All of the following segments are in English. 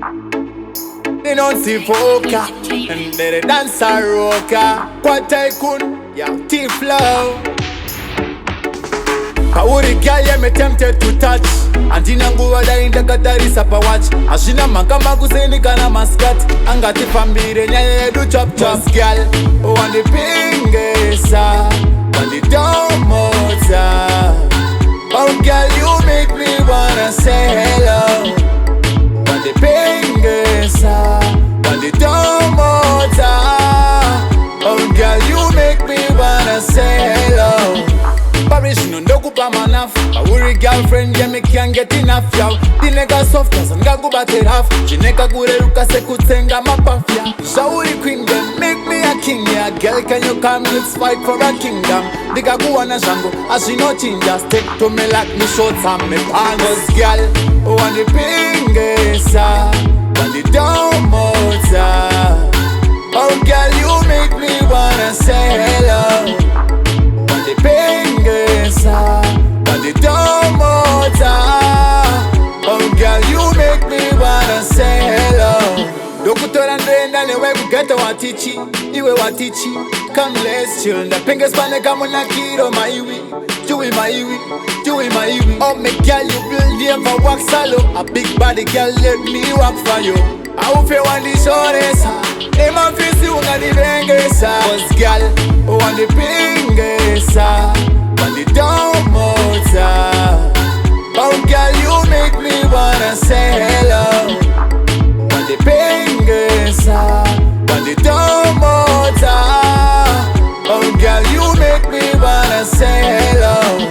They don't see Foka, and they dance a rocker. What tycoon, yeah, T-Flow. Kauri girl, yeah, me tempted to touch. Andina nguwa da indaka darisa pa watch. Ashina makama kuseni kana maskat. Angati pambire nyaye do chop chop. Girl, want the pingesa, want the domota. Oh girl, you make me wanna say hello. Want the pingesa, want the domota. Oh girl, you make me wanna say hello. Parish no ndokupa manafu. Kauri girlfriend, yeah, me can't get enough, yow. The nigga soft as nga go battle half. Chineka kure ruka se kutenga mapafia. Shauri queen, then make me a king, yeah. Girl, can you come, let's fight for a kingdom. Diga guana shango, as she no change, just take to me like me shorts and me pants. Girl, want the pingesa, want the domota. Oh girl, you make me wanna say hello. Want the pingesa, want the domota. Oh girl, you make me wanna say hello. Dokutora ndenda newe kugeta watichi, iwe watichi. Come let's chill, the pingas pane kama na kiro maiwi. Jui maiwi, jui maiwi. Oh me girl, you will never walk solo. A big body girl, let me walk for you. Aufe wandi shoresa, ema fisi unga di bengesa. Cause girl, want the pingesa, want the domota. Oh girl, you make me wanna say hello. Want the pingesa, want the domota. Oh girl, you make me wanna say hello.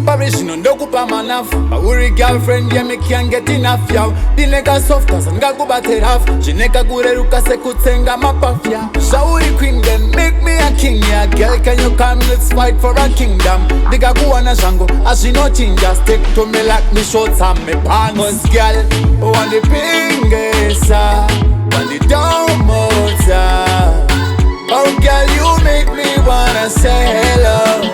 Parish no ndokupa manafu. Kauri girlfriend, yeah, me can't get enough, yow. The nigga soft as nga go battle half. Chineka kure ruka se kutenga mapafia. Shauri queen, then make me a king, yeah. Girl, can you come, let's fight for a kingdom. Diga guana shango, as she no change, just take to me like me shorts and me pants. Cause girl, want the pingesa, want the domota. Oh girl, you make me wanna say hello.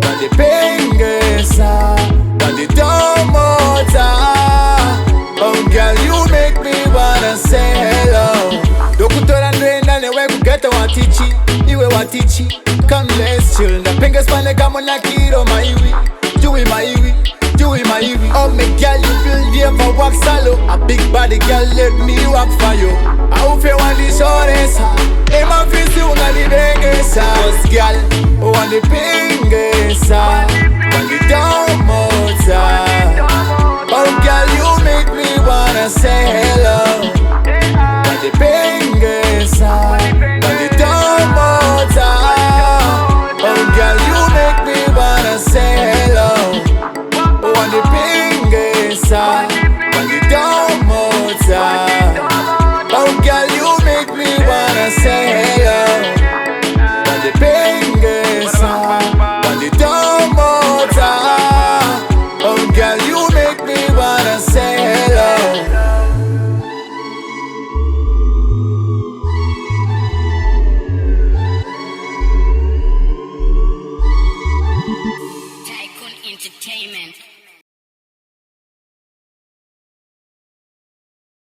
Want the pingesa, want the domota. Oh girl, you make me wanna say hello. Dokutora ndenda newe kugeta watichi, iwe watichi. Come let's chill, the pingas pane kama na kiro maiwi. Jui maiwi, jui maiwi. Oh me girl, you will never walk solo. A big body girl, let me walk for you. Aufe wandi shoresa, ema fisi unga di bengesa. Cause girl, want the pingesa, want the domota. Oh girl, you make me wanna say hello. Want the pingesa.